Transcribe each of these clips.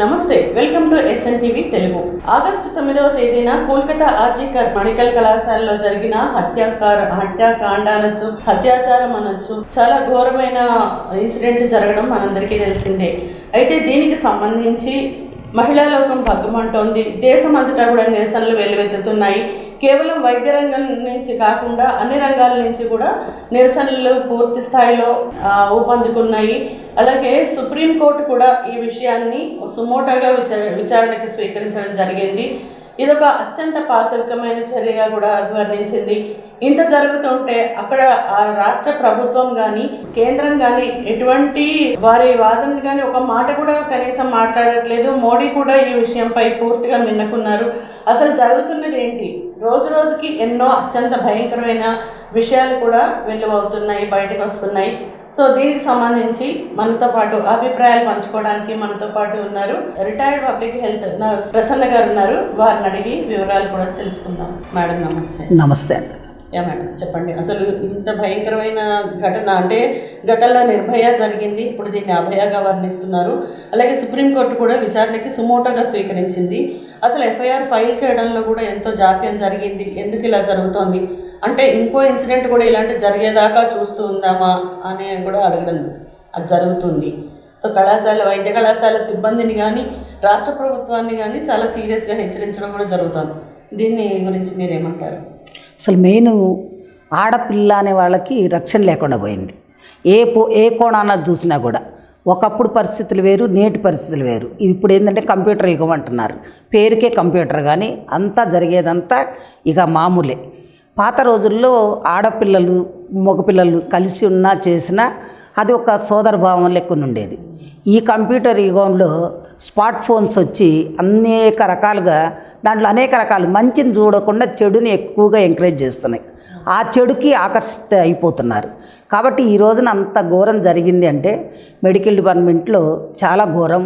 నమస్తే, welcome to SNTV Telugu. August 9వ తేదీన కోల్కతా ఆర్జీకర్ మెడికల్ కళాశాలలో జరిగిన హత్యాకాండ అనొచ్చు, అత్యాచారం అనొచ్చు, చాలా ఘోరమైన ఇన్సిడెంట్ జరగడం మనందరికీ తెలిసిందే. అయితే దీనికి సంబంధించి మహిళా లోకం భగ్గుమంటోంది. దేశం అంతటా కూడా నిరసనలు వెల్లువెత్తుతున్నాయి. కేవలం వైద్య రంగం నుంచి కాకుండా అన్ని రంగాల నుంచి కూడా నిరసనలు పూర్తి స్థాయిలో ఊపందుకున్నాయి. అలాగే సుప్రీంకోర్టు కూడా ఈ విషయాన్ని సుమోటోగా విచారణకు స్వీకరించడం జరిగింది. ఇదొక అత్యంత పాశవికమైన చర్యగా కూడా వర్ణించింది. ఇంత జరుగుతుంటే అక్కడ రాష్ట్ర ప్రభుత్వం కానీ కేంద్రం కానీ ఎటువంటి వారి వాదన కానీ ఒక మాట కూడా కనీసం మాట్లాడట్లేదు. మోడీ కూడా ఈ విషయంపై పూర్తిగా మిన్నకున్నారు. అసలు జరుగుతున్నది ఏంటి? రోజు రోజుకి ఎన్నో అత్యంత భయంకరమైన విషయాలు కూడా వెలువవుతున్నాయి, బయటకు వస్తున్నాయి. సో దీనికి సంబంధించి మనతో పాటు అభిప్రాయాలు పంచుకోవడానికి మనతో పాటు ఉన్నారు retired public health nurse Prasanna గారు ఉన్నారు. వారిని అడిగి వివరాలు కూడా తెలుసుకుందాం. మేడం నమస్తే. నమస్తే. మేడం చెప్పండి, అసలు ఇంత భయంకరమైన ఘటన అంటే గతంలో నిర్భయ జరిగింది, ఇప్పుడు దీన్ని అభయగా వర్ణిస్తున్నారు. అలాగే సుప్రీంకోర్టు కూడా విచారణకి సుమోటోగా స్వీకరించింది. అసలు FIR ఫైల్ చేయడంలో కూడా ఎంతో జాప్యం జరిగింది. ఎందుకు ఇలా జరుగుతోంది అంటే ఇంకో ఇన్సిడెంట్ కూడా ఇలాంటి జరిగేదాకా చూస్తూ ఉందామా అని కూడా అడగడం అది జరుగుతుంది. సో వైద్య కళాశాల సిబ్బందిని కానీ రాష్ట్ర ప్రభుత్వాన్ని కానీ చాలా సీరియస్గా హెచ్చరించడం కూడా జరుగుతుంది. దీన్ని గురించి మీరేమంటారు? అసలు మెయిన్ ఆడపిల్ల అనే వాళ్ళకి రక్షణ లేకుండా పోయింది. ఏ కోణాన చూసినా కూడా ఒకప్పుడు పరిస్థితులు వేరు, నేటి పరిస్థితులు వేరు. ఇప్పుడు ఏంటంటే కంప్యూటర్ యుగం అంటున్నారు. పేరుకే కంప్యూటర్, కానీ అంతా జరిగేదంతా ఇక మామూలే. పాత రోజుల్లో ఆడపిల్లలు మగపిల్లలు కలిసి ఉన్నా చేసినా అది ఒక సోదర భావం లెక్కన ఉండేది. ఈ కంప్యూటర్ యుగంలో స్మార్ట్ ఫోన్స్ వచ్చి అనేక రకాలుగా దాంట్లో అనేక రకాలు మంచిని చూడకుండా చెడుని ఎక్కువగా ఎంకరేజ్ చేస్తున్నాయి. ఆ చెడుకి ఆకర్షిత అయిపోతున్నారు. కాబట్టి ఈ రోజున అంత ఘోరం జరిగింది అంటే మెడికల్ డిపార్ట్మెంట్లో చాలా ఘోరం.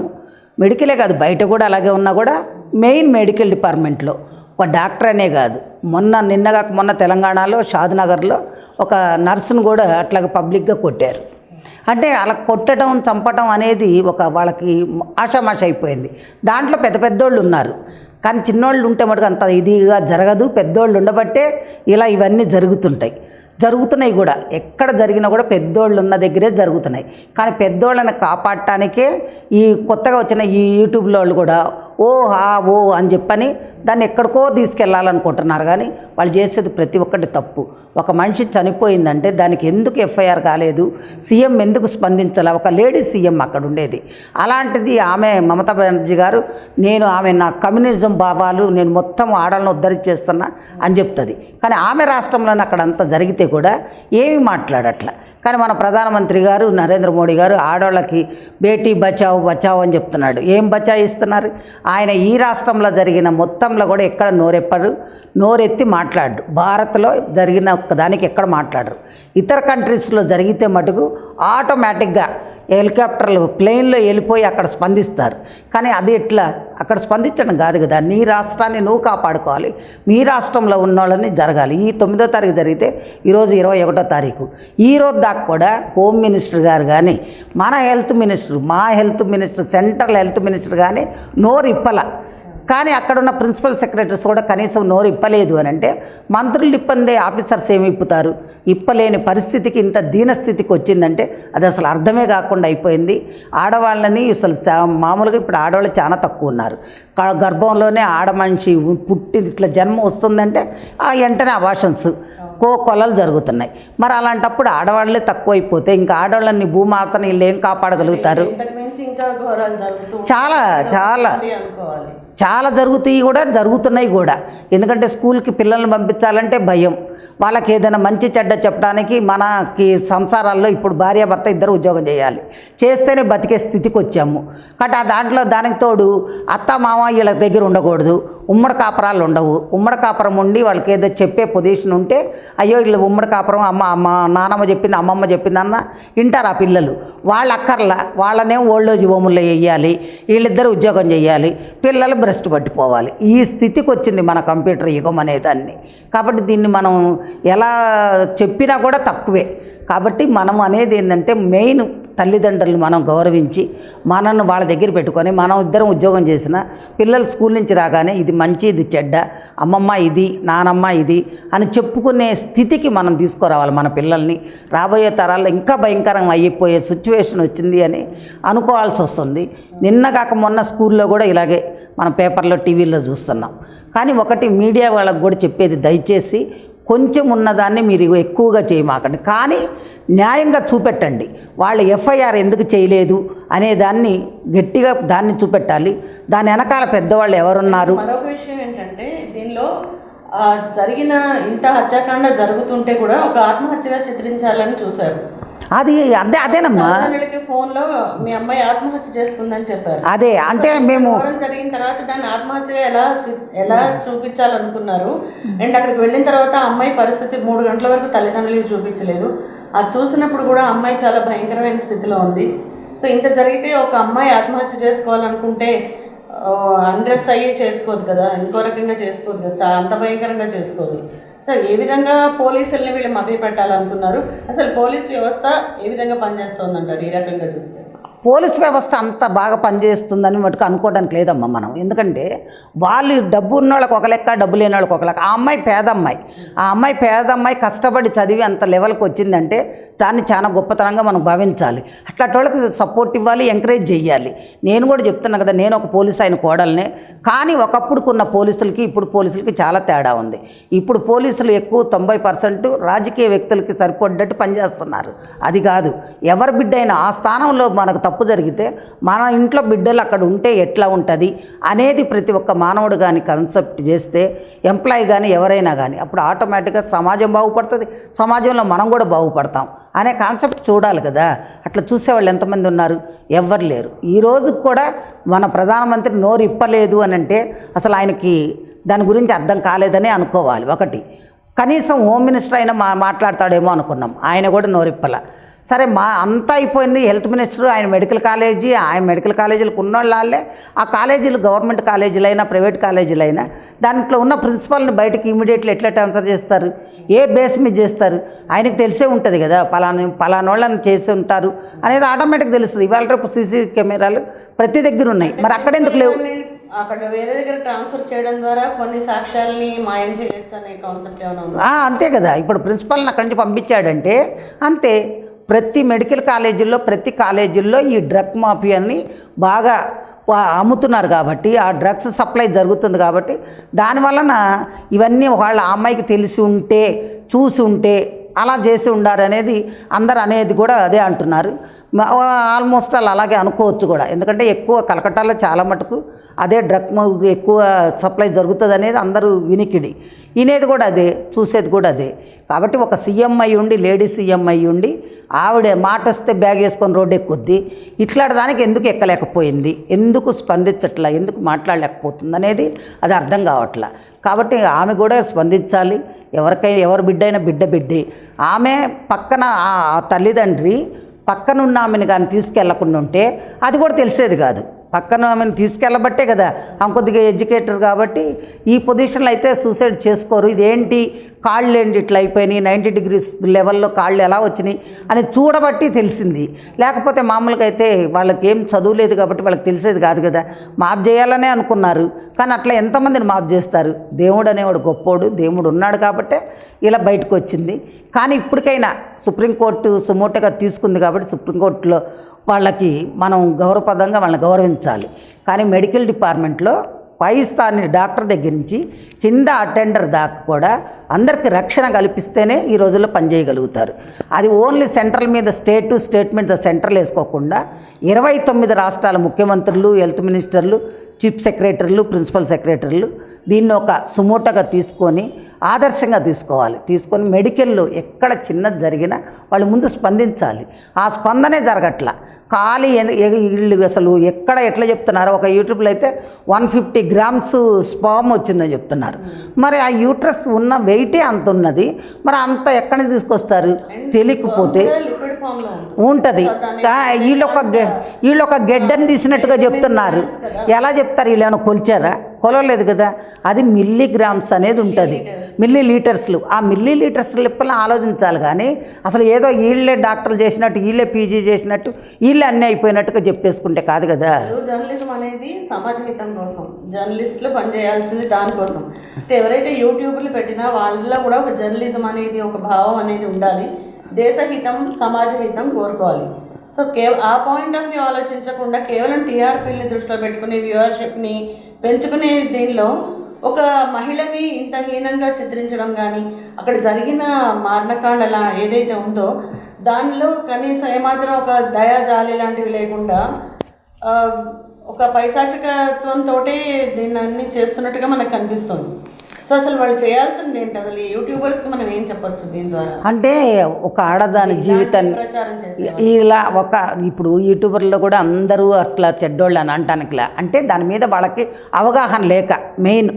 మెడికలే కాదు, బయట కూడా అలాగే ఉన్నా కూడా మెయిన్ మెడికల్ డిపార్ట్మెంట్లో ఒక డాక్టర్ అనే కాదు, మొన్న తెలంగాణలో షాద్నగర్లో ఒక నర్సును కూడా అట్లాగే పబ్లిక్గా కొట్టారు. అంటే అలా కొట్టడం చంపటం అనేది ఒక వాళ్ళకి ఆషామాష అయిపోయింది. దాంట్లో పెద్దోళ్ళు ఉన్నారు, కానీ చిన్నోళ్ళు ఉంటే మటుకు అంత ఇదిగా జరగదు. పెద్దోళ్ళు ఉండబట్టే ఇలా ఇవన్నీ జరుగుతున్నాయి కూడా. ఎక్కడ జరిగినా కూడా పెద్దోళ్ళు ఉన్న దగ్గరే జరుగుతున్నాయి. కానీ పెద్దోళ్ళని కాపాడటానికే ఈ కొత్తగా వచ్చిన ఈ యూట్యూబ్లో వాళ్ళు కూడా ఓ అని చెప్పని దాన్ని ఎక్కడికో తీసుకెళ్లాలనుకుంటున్నారు. కానీ వాళ్ళు చేసేది ప్రతి ఒక్కటి తప్పు. ఒక మనిషి చనిపోయిందంటే దానికి ఎందుకు FIR కాలేదు, సీఎం ఎందుకు స్పందించాల? ఒక లేడీ సీఎం అక్కడ ఉండేది. అలాంటిది ఆమె మమతా బెనర్జీ గారు ఆమె నా కమ్యూనిజం భావాలు, నేను మొత్తం ఆడలను ఉద్ధరించేస్తున్నా అని చెప్తుంది. కానీ ఆమె రాష్ట్రంలోనే అక్కడ అంతా జరిగితే కూడా ఏమీ మాట్లాడట్ల. కానీ మన ప్రధానమంత్రి గారు నరేంద్ర మోడీ గారు ఆడవాళ్ళకి బేటీ బచావ్ అని చెప్తున్నాడు. ఏం బచాయిస్తున్నారు? ఆయన ఈ రాష్ట్రంలో జరిగిన మొత్తంలో కూడా ఎక్కడ నోరెత్తి మాట్లాడు. భారత్లో జరిగిన ఒక్కదానికి ఎక్కడ మాట్లాడరు. ఇతర కంట్రీస్లో జరిగితే మటుకు ఆటోమేటిక్గా హెలికాప్టర్లు ప్లేన్లో వెళ్ళిపోయి అక్కడ స్పందిస్తారు. కానీ అది ఎట్లా? అక్కడ స్పందించడం కాదు కదా. నీ రాష్ట్రాన్ని నువ్వు కాపాడుకోవాలి, మీ రాష్ట్రంలో ఉన్న వాళ్ళని జరగాలి. ఈ 9వ తారీఖు జరిగితే ఈరోజు 21వ తారీఖు. ఈరోజు దాకా కూడా హోమ్ మినిస్టర్ గారు కానీ మా health minister central health minister కానీ నోరు ఇప్పల. కానీ అక్కడున్న ప్రిన్సిపల్ సెక్రటరీస్ కూడా కనీసం నోరు ఇప్పలేదు అని అంటే మంత్రులు ఇప్పందే ఆఫీసర్స్ ఏమి ఇప్పుతారు? ఇప్పలేని పరిస్థితికి ఇంత దీనస్థితికి వచ్చిందంటే అది అసలు అర్థమే కాకుండా అయిపోయింది. ఆడవాళ్ళని అసలు మామూలుగా ఇప్పుడు ఆడవాళ్ళు చాలా తక్కువ ఉన్నారు. గర్భంలోనే ఆడ మనిషి పుట్టి ఇట్లా జన్మ వస్తుందంటే వెంటనే అబార్షన్స్ కొలలు జరుగుతున్నాయి. మరి అలాంటప్పుడు ఆడవాళ్ళే తక్కువైపోతే ఇంకా ఆడవాళ్ళని భూమాతని వీళ్ళు ఏం కాపాడగలుగుతారు? చాలా జరుగుతున్నాయి కూడా. ఎందుకంటే స్కూల్కి పిల్లల్ని పంపించాలంటే భయం. వాళ్ళకి ఏదైనా మంచి చెడ్డ చెప్పడానికి మనకి సంసారాల్లో ఇప్పుడు భార్యాభర్త ఇద్దరు ఉద్యోగం చేయాలి, చేస్తేనే బతికే స్థితికి వచ్చాము. కాబట్టి దానికి తోడు అత్త మామ వీళ్ళ దగ్గర ఉండకూడదు, ఉమ్మడి కాపురాలు ఉండవు. ఉమ్మడి కాపురం ఉండి వాళ్ళకి ఏదో చెప్పే పొజిషన్ ఉంటే అయ్యో వీళ్ళు ఉమ్మడి కాపురం అమ్మ నానమ్మ చెప్పింది అమ్మమ్మ చెప్పింది అన్న వింటారు ఆ పిల్లలు. వాళ్ళు అక్కర్లా, వాళ్ళనే ఓల్డ్ ఏజ్ హోముల్లో వేయాలి, వీళ్ళిద్దరు ఉద్యోగం చేయాలి, పిల్లలు బ్రెస్ట్ పట్టిపోవాలి. ఈ స్థితికి వచ్చింది మన కంప్యూటర్ యుగం అనేదాన్ని. కాబట్టి దీన్ని మనం ఎలా చెప్పినా కూడా తక్కువే. కాబట్టి మనం అనేది ఏంటంటే మెయిన్ తల్లిదండ్రులు మనం గౌరవించి మనల్ని వాళ్ళ దగ్గర పెట్టుకొని మనం ఇద్దరం ఉద్యోగం చేసిన పిల్లలు స్కూల్ నుంచి రాగానే ఇది మంచి ఇది చెడ్డ, అమ్మమ్మ ఇది నానమ్మ ఇది అని చెప్పుకునే స్థితికి మనం తీసుకురావాలి మన పిల్లల్ని. రాబోయే తరాల్లో ఇంకా భయంకరంగా అయిపోయే సిచ్యువేషన్ వచ్చింది అని అనుకోవాల్సి వస్తుంది. నిన్న కాక మొన్న స్కూల్లో కూడా ఇలాగే మనం పేపర్లో టీవీలో చూస్తున్నాం. కానీ ఒకటి మీడియా వాళ్ళకు కూడా చెప్పేది, దయచేసి కొంచెం ఉన్నదాన్ని మీరు ఎక్కువగా చేయమాకండి, కానీ న్యాయంగా చూపెట్టండి. వాళ్ళు ఎఫ్ఐఆర్ ఎందుకు చేయలేదు అనే దాన్ని గట్టిగా దాన్ని చూపెట్టాలి. దాని వెనకాల పెద్దవాళ్ళు ఎవరున్నారు. మరొక విషయం ఏంటంటే, దీనిలో జరిగిన ఇంత హత్యాకాండ జరుగుతుంటే కూడా ఒక ఆత్మహత్యగా చిత్రించాలని చూశారు. అదేనమ్మా, ఫోన్లో మీ అమ్మాయి ఆత్మహత్య చేసుకుందని చెప్పారు. అదే అంటే మేము జరిగిన తర్వాత దాన్ని ఆత్మహత్యగా ఎలా చూపించాలనుకున్నారు. అండ్ అక్కడికి వెళ్ళిన తర్వాత అమ్మాయి పరిస్థితి 3 గంటల వరకు తల్లిదండ్రులకు చూపించలేదు. అది చూసినప్పుడు కూడా అమ్మాయి చాలా భయంకరమైన స్థితిలో ఉంది. సో ఇంత జరిగితే ఒక అమ్మాయి ఆత్మహత్య చేసుకోవాలనుకుంటే అన్డ్రెస్ అయ్యి చేసుకోదు కదా, ఇంకో రకంగా చేసుకోదు కదా, అంత భయంకరంగా చేసుకోదు. సో ఏ విధంగా పోలీసుల్ని వీళ్ళు మభ్యపెట్టాలనుకున్నారు? అసలు పోలీస్ వ్యవస్థ ఏ విధంగా పనిచేస్తుందంటారు ఈ రకంగా చూస్తే? పోలీస్ వ్యవస్థ అంత బాగా పనిచేస్తుందని మటుకు అనుకోవడానికి లేదమ్మా మనం. ఎందుకంటే వాళ్ళు డబ్బు ఉన్న వాళ్ళకి ఒక లెక్క, డబ్బు లేని వాళ్ళకి ఒక లెక్క. ఆ అమ్మాయి పేదమ్మాయి కష్టపడి చదివి అంత లెవెల్కి వచ్చిందంటే దాన్ని చాలా గొప్పతనంగా మనం భావించాలి. అట్లాంటి వాళ్ళకి సపోర్ట్ ఇవ్వాలి, ఎంకరేజ్ చేయాలి. నేను కూడా చెప్తున్నా కదా, నేను ఒక పోలీసు ఆయన కోడల్నే. కానీ ఒకప్పుడుకున్న పోలీసులకి ఇప్పుడు పోలీసులకి చాలా తేడా ఉంది. ఇప్పుడు పోలీసులు ఎక్కువ 90% రాజకీయ వ్యక్తులకి సరిపడ్డట్టు పనిచేస్తున్నారు. అది కాదు, ఎవరి బిడ్డ అయినా ఆ స్థానంలో మనకు తప్పు జరిగితే మన ఇంట్లో బిడ్డలు అక్కడ ఉంటే ఎట్లా ఉంటుంది అనేది ప్రతి ఒక్క మానవుడు కానీ కాన్సెప్ట్ చేస్తే, ఎంప్లాయీ కానీ ఎవరైనా కానీ, అప్పుడు ఆటోమేటిక్గా సమాజం బాగుపడుతుంది, సమాజంలో మనం కూడా బాగుపడతాం అనే కాన్సెప్ట్ చూడాలి కదా. అట్లా చూసేవాళ్ళు ఎంతమంది ఉన్నారు? ఎవ్వరు లేరు. ఈ రోజు కూడా మన ప్రధానమంత్రి నోరు ఇప్పలేదు అని అంటే అసలు ఆయనకి దాని గురించి అర్థం కాలేదని అనుకోవాలి. ఒకటి, కనీసం హోమ్ మినిస్టర్ అయినా మాట్లాడతాడేమో అనుకున్నాం, ఆయన కూడా నోరిప్పల. సరే, అంతా అయిపోయింది. హెల్త్ మినిస్టర్, ఆయన మెడికల్ కాలేజీలకు ఉన్నవాళ్ళే. ఆ కాలేజీలు గవర్నమెంట్ కాలేజీలైనా ప్రైవేట్ కాలేజీలైనా దాంట్లో ఉన్న ప్రిన్సిపాల్ని బయటకు ఇమీడియట్లీ ఎట్లా ట్రాన్స్ఫర్ చేస్తారు? ఏ బేస్ మీద చేస్తారు? ఆయనకు తెలిసే ఉంటుంది కదా, పలానోళ్ళని చేసి ఉంటారు అనేది ఆటోమేటిక్ తెలుస్తుంది. ఇవాళ రేపు సీసీ కెమెరాలు ప్రతి దగ్గర ఉన్నాయి, మరి అక్కడెందుకు లేవు? అక్కడ వేరే దగ్గర ట్రాన్స్ఫర్ చేయడం ద్వారా కొన్ని సాక్ష్యాలని మాయం చేయొచ్చు అనే కాన్సెప్ట్ ఏమైనా ఉంది? అంతే కదా. ఇప్పుడు ప్రిన్సిపాల్ని అక్కడి నుంచి పంపించాడంటే అంతే. ప్రతి మెడికల్ కాలేజీల్లో, ప్రతి కాలేజీల్లో ఈ డ్రగ్ మాఫియాని బాగా అమ్ముతున్నారు కాబట్టి, ఆ డ్రగ్స్ సప్లై జరుగుతుంది కాబట్టి దానివలన ఇవన్నీ వాళ్ళ అమ్మాయికి తెలిసి ఉంటే, చూసి ఉంటే అలా చేసి ఉండారు అనేది అందరు అనేది కూడా అదే అంటున్నారు. ఆల్మోస్ట్ అలాగే అనుకోవచ్చు కూడా. ఎందుకంటే ఎక్కువ కలకట్టాలో చాలా మటుకు అదే డ్రగ్ ఎక్కువ సప్లై జరుగుతుంది అనేది అందరూ వినేది కూడా అదే, చూసేది కూడా అదే. కాబట్టి ఒక సీఎం అయి ఉండి, లేడీ సీఎం అయి ఉండి, ఆవిడ మాట వస్తే బ్యాగ్ వేసుకొని రోడ్డు ఎక్కుద్ది. ఇట్లాంటి దానికి ఎందుకు ఎక్కలేకపోయింది, ఎందుకు స్పందించట్లా, ఎందుకు మాట్లాడలేకపోతుంది అనేది అది అర్థం కావట్లా. కాబట్టి ఆమె కూడా స్పందించాలి. ఎవరి బిడ్డ అయినా బిడ్డే. ఆమె పక్కన ఆ తల్లిదండ్రి పక్కనున్న ఆమెను కానీ తీసుకెళ్లకుండా ఉంటే అది కూడా తెలిసేది కాదు. పక్కన ఆమెను తీసుకెళ్ళబట్టే కదా, ఆమె కొద్దిగా ఎడ్యుకేటర్ కాబట్టి ఈ పొజిషన్లో అయితే సూసైడ్ చేసుకోరు. ఇదేంటి కాళ్ళు ఏంటి ఇట్లా అయిపోయినాయి, 90 degrees లెవెల్లో కాళ్ళు ఎలా వచ్చినాయి అని చూడబట్టి తెలిసింది. లేకపోతే మామూలుగా అయితే వాళ్ళకి ఏం చదువులేదు కాబట్టి వాళ్ళకి తెలిసేది కాదు కదా. మాఫ్ చేయాలనే అనుకున్నారు, కానీ అట్లా ఎంతమందిని మాఫ్ చేస్తారు? దేవుడు అనేవాడు గొప్పోడు, దేవుడు ఉన్నాడు కాబట్టే ఇలా బయటకు వచ్చింది. కానీ ఇప్పటికైనా సుప్రీంకోర్టు సుమోటోగా తీసుకుంది కాబట్టి సుప్రీంకోర్టులో వాళ్ళకి మనం గౌరవపదంగా వాళ్ళని గౌరవించాలి. కానీ మెడికల్ డిపార్ట్మెంట్లో పై స్థాయి డాక్టర్ దగ్గర నుంచి కింద అటెండర్ దాకా కూడా అందరికీ రక్షణ కల్పిస్తేనే ఈ రోజుల్లో పనిచేయగలుగుతారు. అది ఓన్లీ సెంట్రల్ మీద స్టేట్ మీద సెంట్రల్ వేసుకోకుండా 29 రాష్ట్రాల ముఖ్యమంత్రులు, హెల్త్ మినిస్టర్లు, చీఫ్ సెక్రటరీలు, ప్రిన్సిపల్ సెక్రటరీలు దీన్ని ఒక సుమోటోగా తీసుకొని ఆదర్శంగా తీసుకొని మెడికల్లో ఎక్కడ చిన్నది జరిగినా వాళ్ళు ముందు స్పందించాలి. ఆ స్పందనే జరగట్లా. ఖాళీ వీళ్ళు అసలు ఎట్లా చెప్తున్నారు? ఒక యూట్యూబ్లో అయితే 150 grams స్పామ్ వచ్చిందని చెప్తున్నారు. మరి ఆ యూట్రస్ ఉన్న వెయిటే అంత ఉన్నది, మరి అంత ఎక్కడి నుంచి తీసుకొస్తారు? తెలియకపోతే ఉంటుంది. వీళ్ళు ఒక గెడ్డని తీసినట్టుగా చెప్తున్నారు. ఎలా చెప్తారు? వీళ్ళు ఏమైనా కొలిచారా? కొలవలేదు కదా. అది మిల్లీగ్రామ్స్ అనేది ఉంటుంది, మిల్లీ లీటర్స్లు. ఆ మిల్లీ లీటర్స్ లెక్కన ఆలోచించాలి కానీ అసలు ఏదో వీళ్ళే డాక్టర్లు చేసినట్టు, వీళ్ళే పీజీ చేసినట్టు, వీళ్ళే అన్నీ అయిపోయినట్టుగా చెప్పేసుకుంటే కాదు కదా. జర్నలిజం అనేది సమాజ హితం కోసం, జర్నలిస్టులు పనిచేయాల్సింది దానికోసం. అంటే ఎవరైతే యూట్యూబ్లు పెట్టినా వాళ్ళలో కూడా ఒక జర్నలిజం అనేది, ఒక భావం అనేది ఉండాలి. దేశహితం, సమాజ హితం కోరుకోవాలి. సో ఆ పాయింట్ ఆఫ్ వ్యూ ఆలోచించకుండా కేవలం టీఆర్పీని దృష్టిలో పెట్టుకుని వ్యూవర్షిప్ని పెంచుకునే దీనిలో ఒక మహిళని ఇంత హీనంగా చిత్రించడం కానీ, అక్కడ జరిగిన మారణకాండ ఏదైతే ఉందో దానిలో కనీసం ఏమాత్రం ఒక దయాజాలి లాంటివి లేకుండా ఒక పైశాచికత్వంతో దీన్ని అన్ని చేస్తున్నట్టుగా మనకు కనిపిస్తుంది. సో అసలు వాళ్ళు చేయాల్సింది ఏంటి? అసలు ఈ యూట్యూబర్స్కి మనం ఏం చెప్పొచ్చు దీని ద్వారా? అంటే ఒక ఆడదాని జీవితాన్ని ప్రచారం చేసి ఇలా ఇప్పుడు యూట్యూబర్లో కూడా అందరూ అట్లా చెడ్డోళ్ళు అని అంటానికిలా, అంటే దాని మీద వాళ్ళకి అవగాహన లేక మెయిన్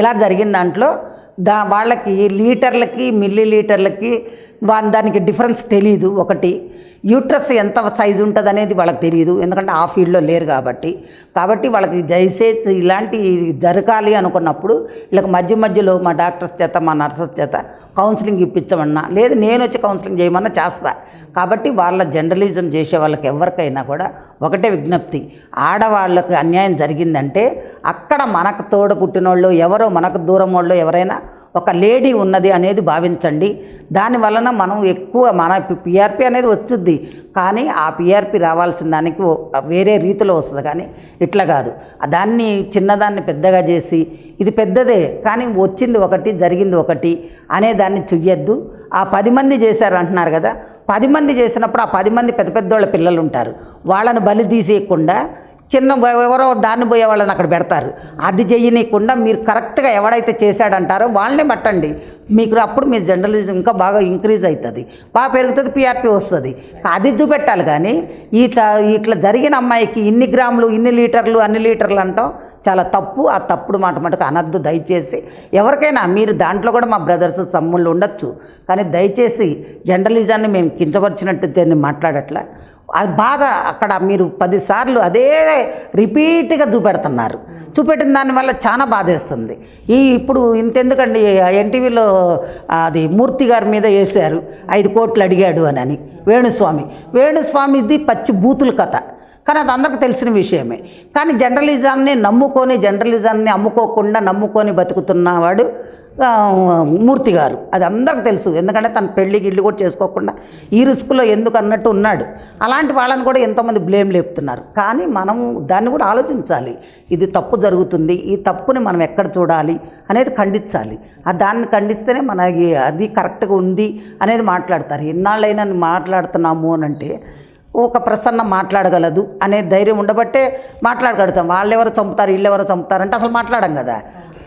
ఇలా జరిగిన దాంట్లో వాళ్ళకి లీటర్లకి మిల్లీ లీటర్లకి దానికి డిఫరెన్స్ తెలీదు. ఒకటి యూట్రస్ ఎంత సైజు ఉంటుంది అనేది వాళ్ళకి తెలియదు, ఎందుకంటే ఆ ఫీల్డ్లో లేరు కాబట్టి వాళ్ళకి దయచేసి ఇలాంటి జరగాలి అనుకున్నప్పుడు వీళ్ళకి మధ్యలో మా డాక్టర్స్ చేత, మా నర్సెస్ చేత కౌన్సిలింగ్ ఇప్పించమన్నా, లేదు నేను వచ్చి కౌన్సిలింగ్ చేయమన్నా చేస్తా. కాబట్టి వాళ్ళ జర్నలిజం చేసే వాళ్ళకి ఎవరికైనా కూడా ఒకటే విజ్ఞప్తి, ఆడవాళ్ళకి అన్యాయం జరిగిందంటే అక్కడ మనకు తోడ పుట్టినోళ్ళు ఎవరో, మనకు దూరం వాళ్ళు ఎవరైనా ఒక లేడీ ఉన్నది అనేది భావించండి. దానివలన మనం ఎక్కువ మన పిఆర్పి అనేది వచ్చుద్ది, కానీ ఆ పిఆర్పి రావాల్సిన దానికి వేరే రీతిలో వస్తుంది, కానీ ఇట్లా కాదు. దాన్ని చిన్నదాన్ని పెద్దగా చేసి ఇది పెద్దదే కానీ వచ్చింది ఒకటి, జరిగింది ఒకటి అనే దాన్ని చెయ్యొద్దు. ఆ 10 మంది చేశారు అంటున్నారు కదా, 10 మంది చేసినప్పుడు ఆ 10 మంది పెద్ద పెద్దోళ్ళ పిల్లలు ఉంటారు, వాళ్ళని బలి తీసేయకుండా చిన్న ఎవరో దాన్ని పోయే వాళ్ళని అక్కడ పెడతారు. అది చెయ్యనీయకుండా మీరు కరెక్ట్గా ఎవడైతే చేశాడంటారో వాళ్ళనే పట్టండి. మీకు అప్పుడు మీ జర్నలిజం ఇంకా బాగా ఇంక్రీజ్ అవుతుంది, బాగా పెరుగుతుంది, పిఆర్పి వస్తుంది. అది చూపెట్టాలి. కానీ ఇట్లా జరిగిన అమ్మాయికి ఇన్ని గ్రాములు, ఇన్ని లీటర్లు, అన్ని లీటర్లు అంటాం చాలా తప్పు. ఆ తప్పుడు మాట మటుకు అనద్దు దయచేసి. ఎవరికైనా మీరు దాంట్లో కూడా మా బ్రదర్స్ తమ్ముళ్ళు ఉండొచ్చు, కానీ దయచేసి జర్నలిజాన్ని మేము కించపరిచినట్టు మాట్లాడట్లే. అది బాధ. అక్కడ మీరు 10 సార్లు అదే రిపీట్గా చూపెట్టిన దానివల్ల చాలా బాధేస్తుంది. ఇప్పుడు ఇంతెందుకండి, ఎన్టీవీలో అది మూర్తి గారి మీద వేశారు 5 కోట్లు అడిగాడు అని వేణుస్వామిది పచ్చి బూతుల కథ, కానీ అది అందరికీ తెలిసిన విషయమే. కానీ జర్నలిజాన్ని అమ్ముకోకుండా నమ్ముకొని బతుకుతున్నవాడు మూర్తి గారు. అది అందరికి తెలుసు, ఎందుకంటే తన పెళ్ళికి కూడా చేసుకోకుండా ఈ రిస్కులో ఎందుకు అన్నట్టు ఉన్నాడు. అలాంటి వాళ్ళని కూడా ఎంతోమంది బ్లేమ్ లేపుతున్నారు. కానీ మనం దాన్ని కూడా ఆలోచించాలి, ఇది తప్పు జరుగుతుంది, ఈ తప్పుని మనం ఎక్కడ చూడాలి అనేది ఖండించాలి. దాన్ని ఖండిస్తేనే మనకి అది కరెక్ట్గా ఉంది అనేది మాట్లాడతారు. ఎన్నాళ్ళైనా మాట్లాడుతున్నాము అని అంటే ఒక ప్రసన్న మాట్లాడగలదు అనే ధైర్యం ఉండబట్టే మాట్లాడగలుగుతాం. వాళ్ళెవరో చంపుతారు, వీళ్ళెవరో చంపుతారంటే అసలు మాట్లాడం కదా.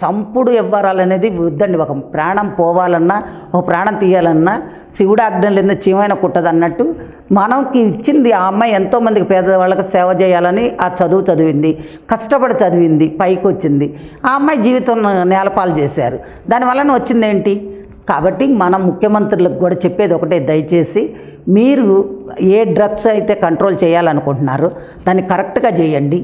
చంపుడు ఇవ్వాలనేది వద్దండి. ఒక ప్రాణం పోవాలన్నా, ఒక ప్రాణం తీయాలన్నా శివుడు ఆజ్ఞ లేదా చీమైన కుట్టదు అన్నట్టు మనకి ఇచ్చింది. ఆ అమ్మాయి ఎంతోమందికి పేదవాళ్ళకి సేవ చేయాలని ఆ చదివింది, కష్టపడి చదివింది, పైకి వచ్చింది. ఆ అమ్మాయి జీవితం నేలపాలు చేశారు, దానివల్ల వచ్చింది ఏంటి? కాబట్టి మనం ముఖ్యమంత్రులకు కూడా చెప్పేది ఒకటే, దయచేసి మీరు ఏ డ్రగ్స్ అయితే కంట్రోల్ చేయాలనుకుంటున్నారో దాన్ని కరెక్ట్గా చేయండి.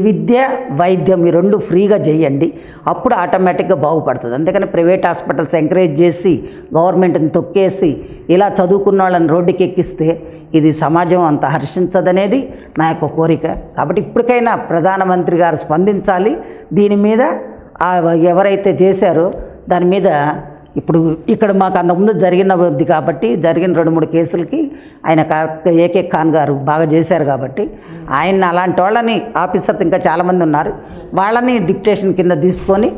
విద్య, వైద్యం ఈ 2 ఫ్రీగా చేయండి, అప్పుడు ఆటోమేటిక్గా బాగుపడుతుంది. అందుకని ప్రైవేట్ హాస్పిటల్స్ ఎంకరేజ్ చేసి గవర్నమెంట్ని తొక్కేసి ఇలా చదువుకున్న వాళ్ళని రోడ్డుకి ఎక్కిస్తే ఇది సమాజం అంత హర్షించదనేది నా యొక్క కోరిక. కాబట్టి ఇప్పటికైనా ప్రధానమంత్రి గారు స్పందించాలి దీని మీద. ఎవరైతే చేశారో దాని మీద ఇప్పుడు ఇక్కడ మాకు అంతకుముందు జరిగినది కాబట్టి జరిగిన 2-3 కేసులకి ఆయన ఏకే ఖాన్ గారు బాగా చేశారు కాబట్టి ఆయన అలాంటి వాళ్ళని ఆఫీసర్స్ ఇంకా చాలామంది ఉన్నారు, వాళ్ళని డిక్టేషన్ కింద తీసుకొని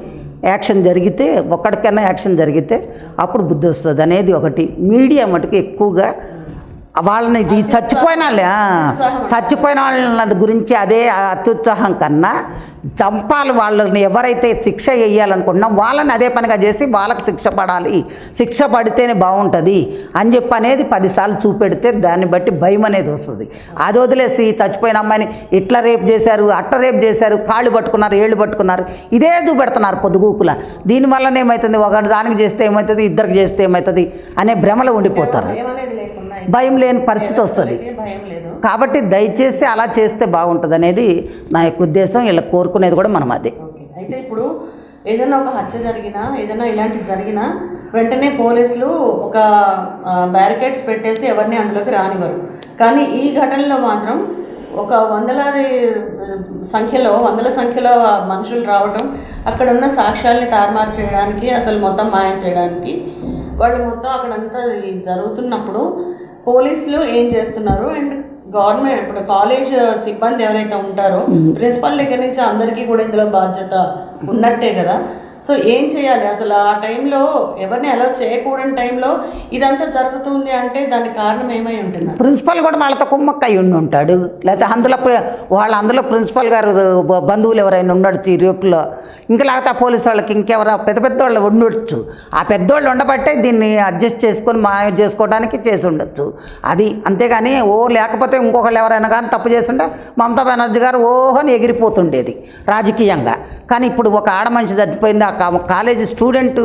యాక్షన్ జరిగితే, ఒక్కడికైనా యాక్షన్ జరిగితే అప్పుడు బుద్ధి వస్తుంది అనేది ఒకటి. మీడియా మటుకు ఎక్కువగా వాళ్ళని చచ్చిపోయిన వాళ్ళ గురించి అదే అత్యుత్సాహం కన్నా చంపాలి, వాళ్ళని ఎవరైతే శిక్ష వేయాలనుకుంటున్నాం వాళ్ళని అదే పనిగా చేసి వాళ్ళకి శిక్ష పడాలి, శిక్ష పడితేనే బాగుంటుంది అని చెప్పి అనేది 10 సార్లు చూపెడితే దాన్ని బట్టి భయం అనేది వస్తుంది. అది వదిలేసి చచ్చిపోయిన అమ్మాయిని ఇట్లా రేపు చేశారు, అట్లా రేపు చేశారు, కాళ్ళు పట్టుకున్నారు, ఏళ్ళు పట్టుకున్నారు, ఇదే చూపెడుతున్నారు పొద్దుగూకుల. దీనివల్ల ఏమవుతుంది, ఒకటి దానికి చేస్తే ఏమవుతుంది, ఇద్దరికి చేస్తే ఏమవుతుంది అనే భ్రమలో ఉండిపోతారు. భయం లేని పరిస్థితి వస్తుంది. కాబట్టి దయచేసి అలా చేస్తే బాగుంటుంది అనేది నా యొక్క ఉద్దేశం. ఇలా కోరుకునేది కూడా మనం అదే. అయితే ఇప్పుడు ఏదైనా ఒక హత్య జరిగినా ఏదైనా ఇలాంటివి జరిగినా వెంటనే పోలీసులు ఒక బ్యారికేడ్స్ పెట్టేసి ఎవరిని అందులోకి రానివ్వరు. కానీ ఈ ఘటనలో మాత్రం ఒక వందల సంఖ్యలో మనుషులు రావడం, అక్కడ ఉన్న సాక్ష్యాల్ని తారుమారు చేయడానికి, అసలు మొత్తం మాయం చేయడానికి, వాళ్ళు మొత్తం అక్కడంతా జరుగుతున్నప్పుడు పోలీసులు ఏం చేస్తున్నారు అండ్ గవర్నమెంట్ ఇప్పుడు కాలేజ్ సిబ్బంది ఎవరైతే ఉంటారో ప్రిన్సిపల్ దగ్గర నుంచి అందరికీ కూడా ఇందులో బాధ్యత ఉన్నట్టే కదా. సో ఏం చేయాలి అసలు ఆ టైంలో, ఎవరిని అలౌ చేయకూడని టైంలో ఇదంతా జరుగుతుంది అంటే దానికి కారణం ఏమై ఉంటుంది? ప్రిన్సిపల్ కూడా వాళ్ళతో కుమ్మక్కై ఉండి ఉంటాడు, లేకపోతే అందులో ప్రిన్సిపల్ గారు బంధువులు ఎవరైనా ఉండొచ్చు ఈ రేపులో, ఇంకా లేకపోతే ఆ పోలీసు వాళ్ళకి ఇంకెవరో పెద్ద వాళ్ళు ఉండొచ్చు. ఆ పెద్దవాళ్ళు ఉండబట్టే దీన్ని అడ్జస్ట్ చేసుకొని మాయం చేసుకోవడానికి చేసి ఉండొచ్చు. అది అంతేగాని లేకపోతే ఇంకొకళ్ళు ఎవరైనా కానీ తప్పు చేస్తుంటే మమతా బెనర్జీ గారు ఓహని ఎగిరిపోతుండేది రాజకీయంగా. కానీ ఇప్పుడు ఒక ఆడ మనిషి చనిపోయింది, కాలేజీ స్టూడెంట్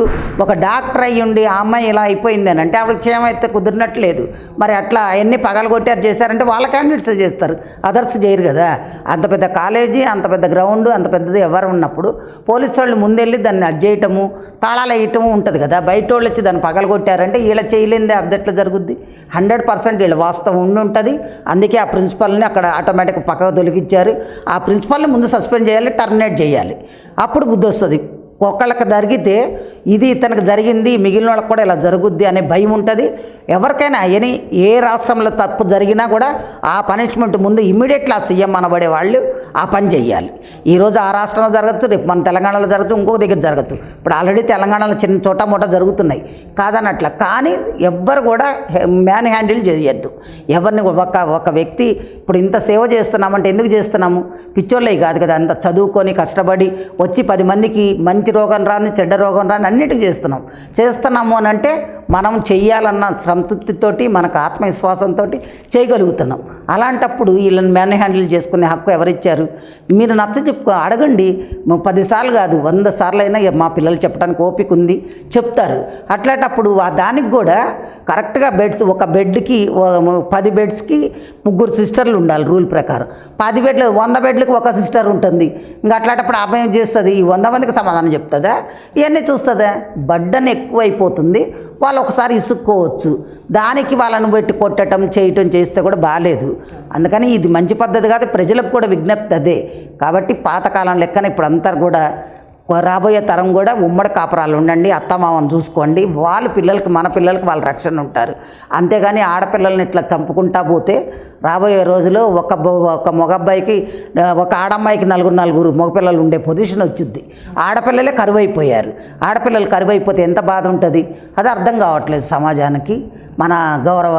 ఒక డాక్టర్ అయ్యి ఉండి ఆ అమ్మాయి ఇలా అయిపోయింది అని అంటే ఆవిడకి క్షేమైతే కుదిరినట్లేదు. మరి అట్లా అవన్నీ పగలగొట్టారు చేశారంటే వాళ్ళ క్యాండిడేట్స్ చేస్తారు, అదర్స్ చేయరు కదా. అంత పెద్ద కాలేజీ, అంత పెద్ద గ్రౌండ్, అంత పెద్దది ఎవరు ఉన్నప్పుడు పోలీసు వాళ్ళు ముందెళ్ళి దాన్ని అడ్జేయటము, తాళాలు వేయటము ఉంటుంది కదా. బయట వాళ్ళు వచ్చి దాన్ని పగలగొట్టారంటే వీళ్ళ చేయలేదే అర్ధెట్లా జరుగుద్ది? 100% వీళ్ళ వాస్తవం ఉంటుంది. అందుకే ఆ ప్రిన్సిపల్ని అక్కడ ఆటోమేటిక్గా పక్కకు తొలగించారు. ఆ ప్రిన్సిపల్ని ముందు సస్పెండ్ చేయాలి, టర్మినేట్ చేయాలి, అప్పుడు బుద్ధి వస్తుంది. ఒక్కళ్ళకి జరిగితే ఇది ఇతనికి జరిగింది, మిగిలిన వాళ్ళకి కూడా ఇలా జరుగుద్ది అనే భయం ఉంటుంది ఎవరికైనా. ఏ రాష్ట్రంలో తప్పు జరిగినా కూడా ఆ పనిష్మెంట్ ముందు ఇమ్మీడియట్గా సీఎం అనబడే వాళ్ళు ఆ పని చెయ్యాలి. ఈరోజు ఆ రాష్ట్రంలో జరగచ్చు, రేపు మన తెలంగాణలో జరగచ్చు, ఇంకొక దగ్గర జరగచ్చు. ఇప్పుడు ఆల్రెడీ తెలంగాణలో చిన్న చోట మూట జరుగుతున్నాయి కాదన్నట్ల. కానీ ఎవ్వరు కూడా మ్యాన్ హ్యాండిల్ చేయొద్దు ఎవరిని. ఒక వ్యక్తి ఇప్పుడు ఇంత సేవ చేస్తున్నామంటే ఎందుకు చేస్తున్నాము? పిచ్చోళ్ళే కాదు కదా, అంత చదువుకొని కష్టపడి వచ్చి 10 మందికి మంచి రోగం రాని చెడ్డ రోగం రాని అన్నిటికీ చేస్తున్నాము అని అంటే మనం చెయ్యాలన్న సంతృప్తితోటి, మనకు ఆత్మవిశ్వాసంతో చేయగలుగుతున్నాం. అలాంటప్పుడు వీళ్ళని మ్యాన్ హ్యాండిల్ చేసుకునే హక్కు ఎవరిచ్చారు? మీరు అడగండి. 10 సార్లు కాదు 100 సార్లు అయినా మా పిల్లలు చెప్పడానికి ఓపిక ఉంది, చెప్తారు. అట్లాంటప్పుడు దానికి కూడా కరెక్ట్గా ఒక బెడ్కి 10 బెడ్స్కి 3 సిస్టర్లు ఉండాలి రూల్ ప్రకారం. 10 బెడ్లు 100 బెడ్లకు ఒక సిస్టర్ ఉంటుంది. ఇంకా అట్లాంటప్పుడు అభయం చేస్తుంది, ఈ 100 మందికి సమాధానం చెప్తుందా? ఇవన్నీ చూస్తుందా? బడ్డన్ ఎక్కువైపోతుంది. వాళ్ళు ఒకసారి ఇసుక్కోవచ్చు. దానికి వాళ్ళను పెట్టి కొట్టడం చేయటం చేస్తే కూడా బాగాలేదు. అందుకని ఇది మంచి పద్ధతి కాదు. ప్రజలకు కూడా విజ్ఞప్తి అదే. కాబట్టి పాతకాలం లెక్కన ఇప్పుడు అంతా కూడా రాబోయే తరం కూడా ఉమ్మడి కాపురాలు ఉండండి, అత్తమామను చూసుకోండి. మన పిల్లలకి వాళ్ళ రక్షణ ఉంటారు. అంతేగాని ఆడపిల్లల్ని ఇట్లా చంపుకుంటా పోతే రాబోయే రోజుల్లో ఒక మగబ్బాయికి ఒక ఆడమ్మాయికి 4 మగపిల్లలు ఉండే పొజిషన్ వచ్చింది. ఆడపిల్లలే కరువైపోయారు. ఆడపిల్లలు కరువైపోతే ఎంత బాధ ఉంటుంది? అది అర్థం కావట్లేదు సమాజానికి. మన గౌరవ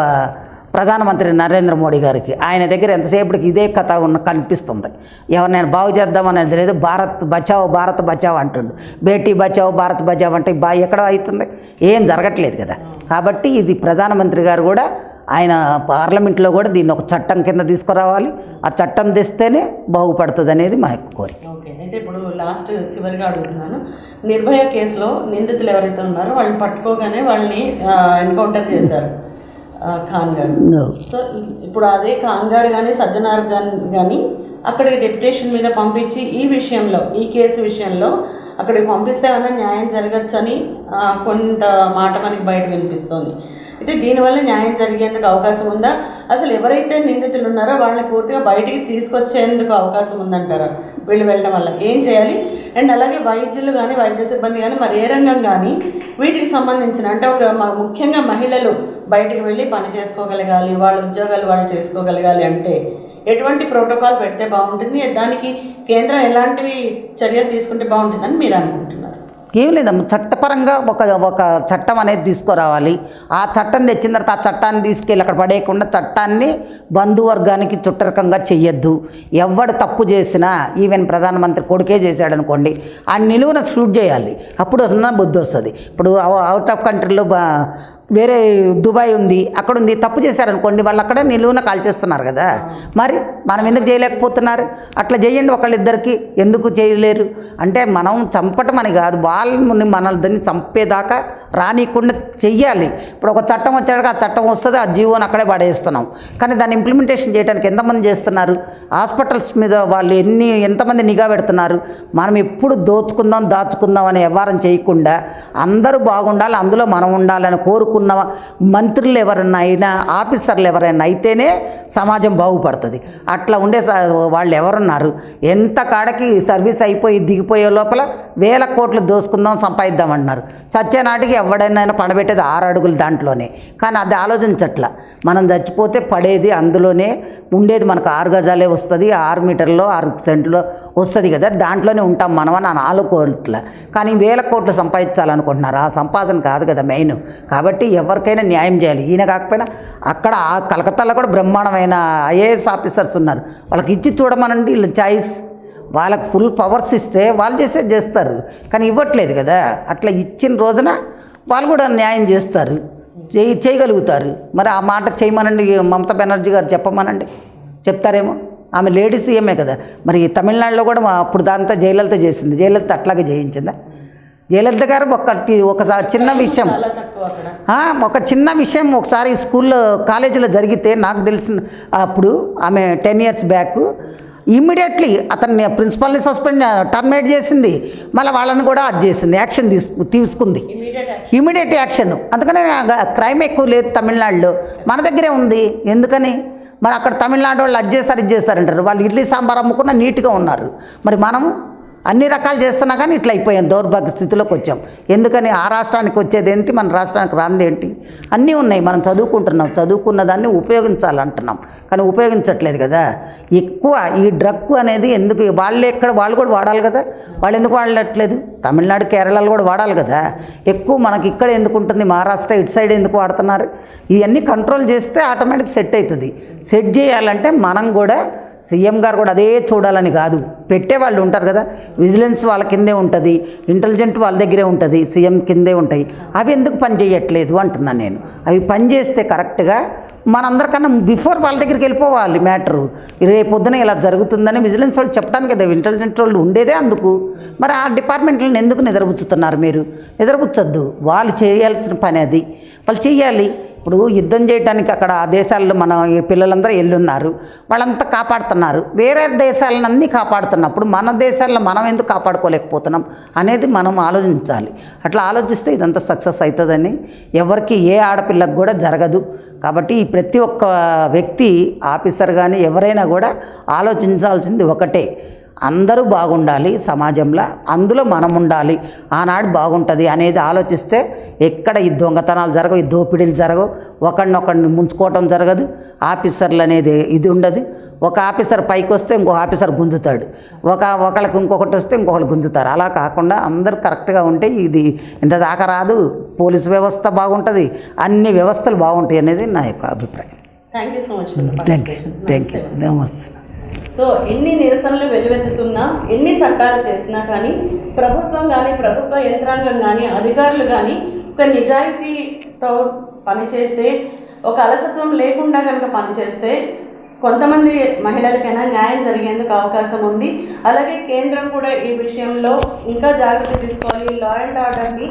ప్రధానమంత్రి నరేంద్ర మోడీ గారికి ఆయన దగ్గర ఎంతసేపటికి ఇదే కథ కనిపిస్తుంది. ఎవరినైనా బాగు చేద్దామనేది లేదు. భారత్ బచావ్ అంటుండు. బేటీ బచావ్ భారత్ బచావ్ అంటే ఎక్కడ అవుతుంది? ఏం జరగట్లేదు కదా. కాబట్టి ఇది ప్రధానమంత్రి గారు కూడా ఆయన పార్లమెంట్లో కూడా దీన్ని ఒక చట్టం కింద తీసుకురావాలి. ఆ చట్టం తెస్తేనే బాగుపడుతుంది అనేది మా యొక్క కోరిక. ఓకే, అయితే ఇప్పుడు చివరిగా అడుగుతున్నాను. నిర్భయ కేసులో నిందితులు ఎవరైతే ఉన్నారో వాళ్ళని పట్టుకోగానే వాళ్ళని ఎన్కౌంటర్ చేశారు ఖాన్ గారు. సో ఇప్పుడు అదే ఖాన్ గారు కానీ సజ్జనార్ కానీ అక్కడికి డెప్యుటేషన్ మీద పంపించి ఈ కేసు విషయంలో అక్కడికి పంపిస్తే ఏమైనా న్యాయం జరగచ్చని కొంత మాట మనకి బయట వినిపిస్తోంది. అయితే దీనివల్ల న్యాయం జరిగేందుకు అవకాశం ఉందా? అసలు ఎవరైతే నిందితులు ఉన్నారో వాళ్ళని పూర్తిగా బయటికి తీసుకొచ్చేందుకు అవకాశం ఉందంటారా వీళ్ళు వెళ్ళడం వల్ల? ఏం చేయాలి? అండ్ అలాగే వైద్యులు కానీ వైద్య సిబ్బంది కానీ మరి ఏ రంగం కానీ వీటికి సంబంధించిన అంటే ముఖ్యంగా మహిళలు బయటికి వెళ్ళి పని చేసుకోగలగాలి, వాళ్ళ ఉద్యోగాలు వాళ్ళు చేసుకోగలగాలి అంటే ఎటువంటి ప్రోటోకాల్ పెడితే బాగుంటుంది? దానికి కేంద్రం ఎలాంటివి చర్యలు తీసుకుంటే బాగుంటుందని మీరు అనుకుంటున్నారు? ఏం లేదమ్మా, చట్టపరంగా ఒక చట్టం అనేది తీసుకురావాలి. ఆ చట్టం తెచ్చిన తర్వాత ఆ చట్టాన్ని తీసుకెళ్ళి అక్కడ పడేయకుండా చట్టాన్ని బంధువర్గానికి చుట్టరకంగా చెయ్యొద్దు. ఎవడు తప్పు చేసినా ఈవెన్ ప్రధానమంత్రి కొడుకే చేశాడు అనుకోండి, ఆ నిలువున షూట్ చేయాలి. అప్పుడు వస్తున్న బుద్ధి వస్తుంది. ఇప్పుడు అవుట్ ఆఫ్ కంట్రీలో వేరే దుబాయ్ ఉంది, అక్కడ ఉంది, తప్పు చేశారనుకోండి వాళ్ళు అక్కడ నిలువున కాల్చేస్తున్నారు కదా. మరి మనం ఎందుకు చేయలేకపోతున్నారు? అట్లా చేయండి ఒకళ్ళిద్దరికి, ఎందుకు చేయలేరు అంటే మనం చంపటం అని కాదు, వాళ్ళని మనల్ని చంపేదాకా రానికుండా చెయ్యాలి. ఇప్పుడు ఒక చట్టం వచ్చాక ఆ చట్టం వస్తుంది, ఆ జీవోని అక్కడే పడేస్తున్నాం. కానీ దాన్ని ఇంప్లిమెంటేషన్ చేయడానికి ఎంతమంది చేస్తున్నారు? హాస్పిటల్స్ మీద వాళ్ళు ఎంతమంది నిఘా పెడుతున్నారు? మనం ఎప్పుడు దాచుకుందాం అనే వ్యవహారం చేయకుండా అందరూ బాగుండాలి, అందులో మనం ఉండాలని కోరుకున్న మంత్రులు ఎవరన్నా అయినా, ఆఫీసర్లు ఎవరైనా అయితేనే సమాజం బాగుపడుతుంది. అట్లా ఉండే వాళ్ళు ఎవరున్నారు? ఎంత కాడకి సర్వీస్ అయిపోయి దిగిపోయే లోపల 1000 కోట్లు దోసుకుందాం సంపాదిద్దాం అంటున్నారు. చచ్చే నాటికి ఎవడైనా పడబెట్టేది 6 అడుగులు దాంట్లోనే. కానీ అది ఆలోచించట్లా. మనం చచ్చిపోతే పడేది అందులోనే ఉండేది, మనకు 6 గజాలే వస్తుంది, 6 మీటర్లో 6 సెంట్లో వస్తుంది కదా, దాంట్లోనే ఉంటాం మనం అని 4 కోట్ల. కానీ 1000 కోట్లు సంపాదించాలనుకుంటున్నారు. ఆ సంపాదన కాదు కదా మెయిన్. కాబట్టి ఎవరికైనా న్యాయం చేయాలి. ఈయన కాకపోయినా అక్కడ కలకత్తాలో కూడా బ్రహ్మాండమైన ఐఏఎస్ ఆఫీసర్స్ ఉన్నారు, వాళ్ళకి ఇచ్చి చూడమనండి. వీళ్ళ చాయిస్, వాళ్ళకి ఫుల్ పవర్స్ ఇస్తే వాళ్ళు చేసేది చేస్తారు. కానీ ఇవ్వట్లేదు కదా. అట్లా ఇచ్చిన రోజున వాళ్ళు కూడా న్యాయం చేస్తారు, చేయగలుగుతారు. మరి ఆ మాట చేయమనండి, మమతా బెనర్జీ గారు చెప్పమనండి, చెప్తారేమో. ఆమె లేడీ సీఎమే కదా. మరి తమిళనాడులో కూడా అప్పుడు దాంతో జయలలిత చేసింది, జయలలిత అట్లాగే చేయించిందా? జయలలిత గారు ఒకసారి చిన్న విషయం, ఒక చిన్న విషయం ఒకసారి స్కూల్లో కాలేజీలో జరిగితే నాకు తెలిసిన, అప్పుడు ఆమె 10 years బ్యాక్ ఇమ్మీడియట్లీ అతన్ని ప్రిన్సిపల్ని టర్మినేట్ చేసింది. మళ్ళీ వాళ్ళని కూడా అది చేసింది, యాక్షన్ తీసుకుంది, ఇమ్మీడియట్ యాక్షన్. అందుకనే క్రైమ్ ఎక్కువ లేదు తమిళనాడులో, మన దగ్గరే ఉంది. ఎందుకని మరి అక్కడ తమిళనాడు వాళ్ళు అది చేస్తారంటారు. వాళ్ళు ఇడ్లీ సాంబార్ అమ్ముకున్న నీట్గా ఉన్నారు. మరి మనము అన్ని రకాలు చేస్తున్నా కానీ ఇట్లా అయిపోయాం, దౌర్భాగ్య స్థితిలోకి వచ్చాం. ఎందుకని ఆ రాష్ట్రానికి వచ్చేది ఏంటి, మన రాష్ట్రానికి రాంది ఏంటి? అన్నీ ఉన్నాయి. మనం చదువుకున్న దాన్ని ఉపయోగించాలంటున్నాం, కానీ ఉపయోగించట్లేదు కదా. ఎక్కువ ఈ డ్రగ్ అనేది ఎందుకు వాళ్ళు కూడా వాడాలి కదా, వాళ్ళు ఎందుకు వాడట్లేదు? తమిళనాడు కేరళలో కూడా వాడాలి కదా. ఎక్కువ మనకి ఇక్కడ ఎందుకు ఉంటుంది, మహారాష్ట్ర ఇటు సైడ్ ఎందుకు వాడుతున్నారు? ఇవన్నీ కంట్రోల్ చేస్తే ఆటోమేటిక్ సెట్ అవుతుంది. సెట్ చేయాలంటే మనం కూడా, సీఎం గారు కూడా అదే చూడాలని కాదు, పెట్టే వాళ్ళు ఉంటారు కదా, విజిలెన్స్ వాళ్ళ కిందే ఉంటుంది, ఇంటెలిజెంట్ వాళ్ళ దగ్గరే ఉంటుంది, సీఎం కిందే ఉంటాయి. అవి ఎందుకు పని చేయట్లేదు అంటున్నాను నేను. అవి పని చేస్తే కరెక్ట్గా మనందరికన్నా బిఫోర్ వాళ్ళ దగ్గరికి వెళ్ళిపోవాలి మ్యాటరు. రేపొద్దున ఇలా జరుగుతుందని విజిలెన్స్ వాళ్ళు చెప్పడానికి కదా ఇంటెలిజెంట్ వాళ్ళు ఉండేదే అందుకు. మరి ఆ డిపార్ట్మెంట్లను ఎందుకు నిద్రపుచ్చుతున్నారు మీరు? నిద్రపుచ్చొద్దు, వాళ్ళు చేయాల్సిన పని అది, వాళ్ళు చెయ్యాలి. ఇప్పుడు యుద్ధం చేయడానికి అక్కడ ఆ దేశాల్లో మన పిల్లలందరూ ఎల్లున్నారు, వాళ్ళంతా కాపాడుతున్నారు. వేరే దేశాలన్నీ కాపాడుతున్నప్పుడు మన దేశాల్లో మనం ఎందుకు కాపాడుకోలేకపోతున్నాం అనేది మనం ఆలోచించాలి. అట్లా ఆలోచిస్తే ఇదంతా సక్సెస్ అవుతుందని ఎవరికి, ఏ ఆడపిల్లకు కూడా జరగదు. కాబట్టి ప్రతి ఒక్క వ్యక్తి, ఆఫీసర్ కానీ ఎవరైనా కూడా ఆలోచించాల్సింది ఒకటే, అందరూ బాగుండాలి సమాజంలో, అందులో మనం ఉండాలి, ఆనాడు బాగుంటుంది అనేది ఆలోచిస్తే ఎక్కడ ఈ దొంగతనాలు జరగవు, ఈ దోపిడీలు జరగవు, ఒకరినొకరిని ముంచుకోవటం జరగదు, ఆఫీసర్లు అనేది ఇది ఉండదు. ఒక ఆఫీసర్ పైకి వస్తే ఇంకో ఆఫీసర్ గుంజుతాడు, ఒకళ్ళకి ఇంకొకటి వస్తే ఇంకొకళ్ళు గుంజుతారు. అలా కాకుండా అందరూ కరెక్ట్గా ఉంటే ఇది ఇంత దాకా రాదు. పోలీస్ వ్యవస్థ బాగుంటుంది, అన్ని వ్యవస్థలు బాగుంటాయి అనేది నా యొక్క అభిప్రాయం. Thank you so much. Thank you. నమస్తే. సో ఎన్ని నిరసనలు వెలువెత్తుతున్నా, ఎన్ని చట్టాలు చేసినా కానీ ప్రభుత్వం కానీ, ప్రభుత్వ యంత్రాంగం కానీ, అధికారులు కానీ ఒక నిజాయితీతో పనిచేస్తే, ఒక అలసత్వం లేకుండా కనుక పనిచేస్తే కొంతమంది మహిళలకైనా న్యాయం జరిగేందుకు అవకాశం ఉంది. అలాగే కేంద్రం కూడా ఈ విషయంలో ఇంకా జాగ్రత్త తీసుకోవాలి. లా అండ్ ఆర్డర్ని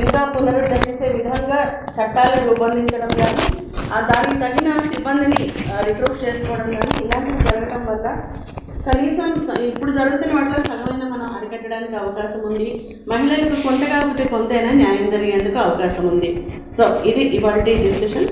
ఇంకా పునరుద్ధరించే విధంగా చట్టాలు రూపొందించడం కానీ, దానికి తగిన సిబ్బందిని రిక్రూట్ చేసుకోవడం కానీ, ఇలాంటివి జరగడం వల్ల కనీసం ఇప్పుడు జరుగుతున్న వాటిలో సగమైన మనం అరికట్టడానికి అవకాశం ఉంది. మహిళలకు కొంత కాకపోతే కొంతైనా న్యాయం జరిగేందుకు అవకాశం ఉంది. సో ఇది ఇవాల్టి డిస్కషన్.